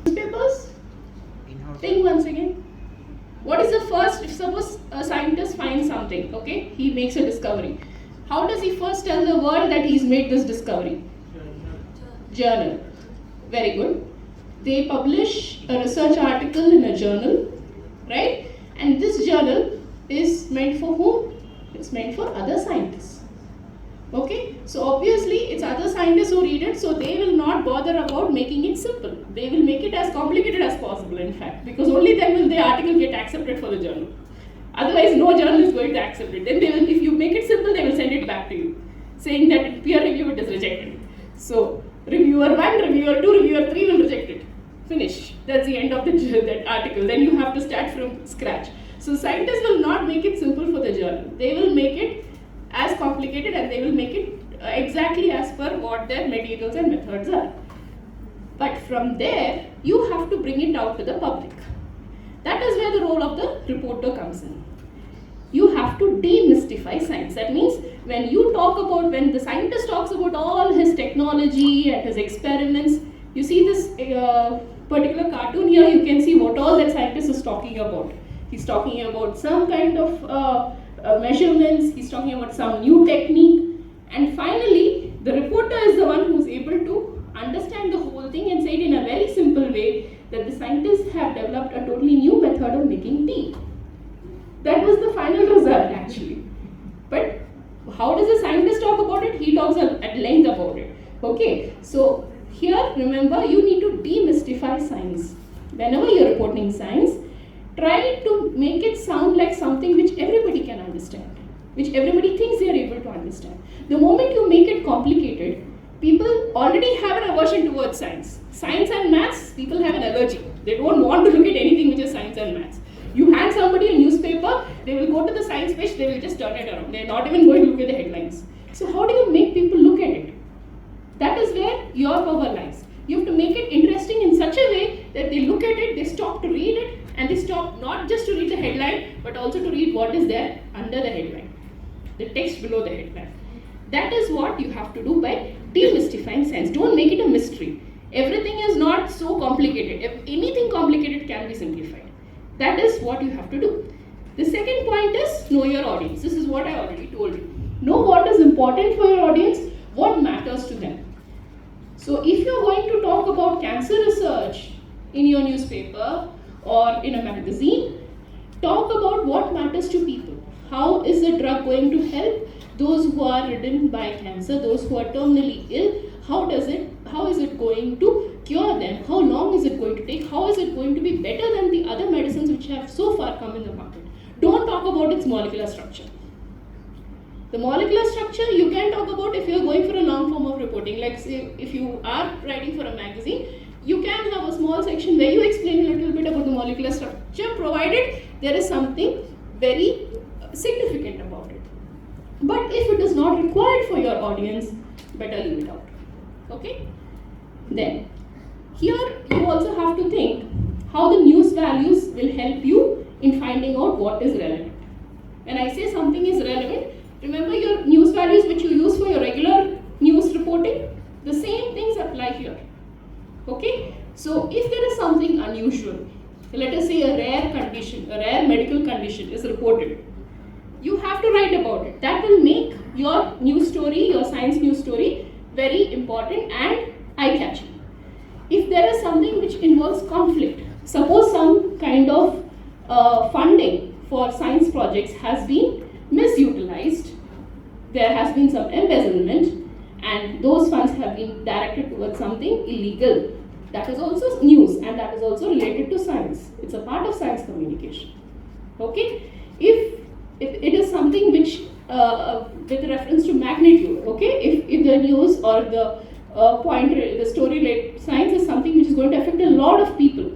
Newspapers? Think once again. What is the first, if suppose a scientist finds something, okay, he makes a discovery. How does he first tell the world that he's made this discovery? Journal. Very good. They publish a research article in a journal, right? And this journal is meant for whom? It's meant for other scientists. Okay, so obviously it's other scientists who read it, so they will not bother about making it simple. They will make it as complicated as possible, in fact, because only then will the article get accepted for the journal. Otherwise, no journal is going to accept it. Then they will, if you make it simple, they will send it back to you, saying that in peer review it is rejected. So reviewer 1, reviewer 2, reviewer 3 will reject it. Finish. That's the end of that article. Then you have to start from scratch. So scientists will not make it simple for the journal. They will make it as complicated, and they will make it exactly as per what their materials and methods are. But from there, you have to bring it out to the public. That is where the role of the reporter comes in. You have to demystify science. That means when the scientist talks about all his technology and his experiments, you see this particular cartoon here, you can see what all that scientist is talking about. He's talking about some kind of measurements, he's talking about some new technique, and finally the reporter is the one who's able to understand the whole thing and say it in a very simple way that the scientists have developed a totally new method of making tea. That was the final result actually. But how does the scientist talk about it? He talks at length about it. Okay, so here remember, you need to demystify science. Whenever you're reporting science, try to make it sound like something which everybody can understand, which everybody thinks they are able to understand. The moment you make it complicated, people already have an aversion towards science. Science and maths, people have an allergy. They don't want to look at anything which is science and maths. You hand somebody a newspaper, they will go to the science page, they will just turn it around. They are not even going to look at the headlines. So how do you make people look at it? That is where your power lies. You have to make it interesting in such a way that they look at it, they stop to read it, and they stop not just to read the headline, but also to read what is there under the headline, the text below the headline. That is what you have to do by demystifying science. Don't make it a mystery. Everything is not so complicated. If anything complicated can be simplified. That is what you have to do. The second point is know your audience. This is what I already told you. Know what is important for your audience, what matters to them. So if you're going to talk about cancer research in your newspaper or in a magazine, talk about what matters to people. How is the drug going to help those who are ridden by cancer, those who are terminally ill? How is it going to cure them? How long is it going to take? How is it going to be better than the other medicines which have so far come in the market? Don't talk about its molecular structure. The molecular structure you can talk about if you are going for a long form of reporting. Like say if you are writing for a magazine, you can have a small section where you explain a little bit about the molecular structure, provided there is something very significant about it. But if it is not required for your audience, better leave it out. Okay? Then, here you also have to think how the news values will help you in finding out what is relevant. When I say something is relevant, remember your news values which you use for your regular news reporting? The same things apply here. Okay? So if there is something unusual, let us say a rare condition, a rare medical condition is reported, you have to write about it. That will make your news story, your science news story, very important and eye-catching. If there is something which involves conflict, suppose some kind of funding for science projects has been misutilized, there has been some embezzlement, and those funds have been directed towards something illegal. That is also news, and that is also related to science. It's a part of science communication. Okay? If it is something which, with reference to magnitude, okay? If the news or the the story related science is something which is going to affect a lot of people,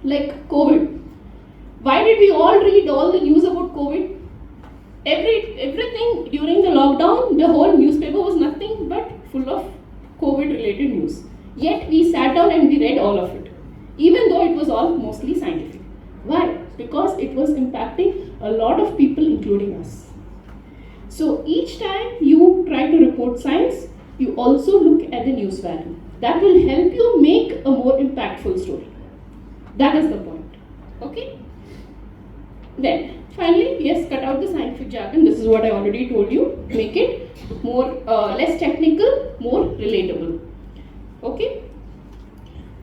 like COVID. Why did we all read all the news about COVID? Everything during the lockdown, the whole newspaper was nothing but full of COVID related news. Yet we sat down and we read all of it, even though it was all mostly scientific. Why? Because it was impacting a lot of people, including us. So each time you try to report science, you also look at the news value. that will help you make a more impactful story. That is the point. Okay? Then, finally, yes, cut out the scientific jargon. This is what I already told you. Make it more, less technical, more relatable. Okay?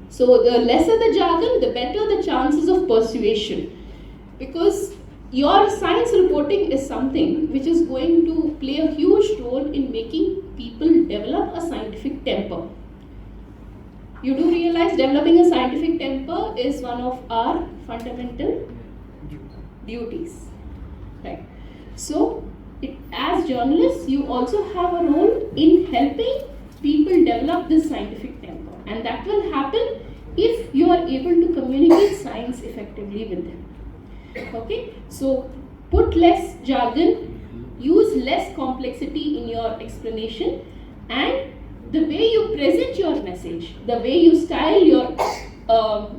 So, the lesser the jargon, the better the chances of persuasion. Because your science reporting is something which is going to play a huge role in making people develop a scientific temper. You do realize developing a scientific temper is one of our fundamental duties. Right. So, as journalists, you also have a role in helping people develop this scientific temper, and that will happen if you are able to communicate science effectively with them. Okay, so put less jargon, use less complexity in your explanation, and the way you present your message, the way you style your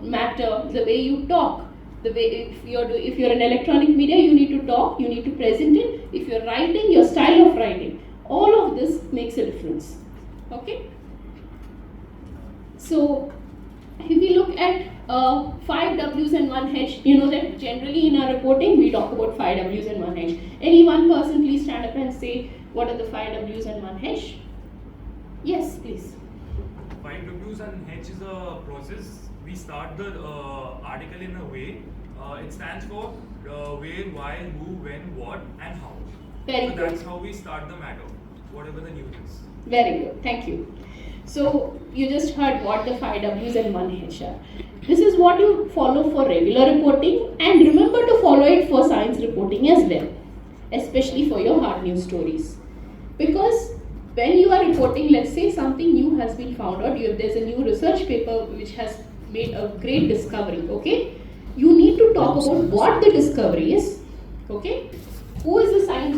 matter, the way you talk, the way if you're an electronic media, you need to talk, you need to present it. If you're writing, your style of writing, all of this makes a difference. Okay. So if we look at 5 W's and 1 H, you know that generally in our reporting we talk about 5 W's and 1 H. Any one person please stand up and say what are the 5 W's and 1 H? Yes, please. 5 W's and H is a process. We start the article in a way. It stands for where, why, who, when, what, and how. Very so good. That's how we start the matter, whatever the news is. Very good. Thank you. So you just heard what the 5 W's and 1 H are. This is what you follow for regular reporting, and remember to follow it for science reporting as well, especially for your hard news stories. Because when you are reporting, let's say something new has been found out, there's a new research paper which has made a great discovery, okay? You need to talk about what the discovery is, okay? Who is the science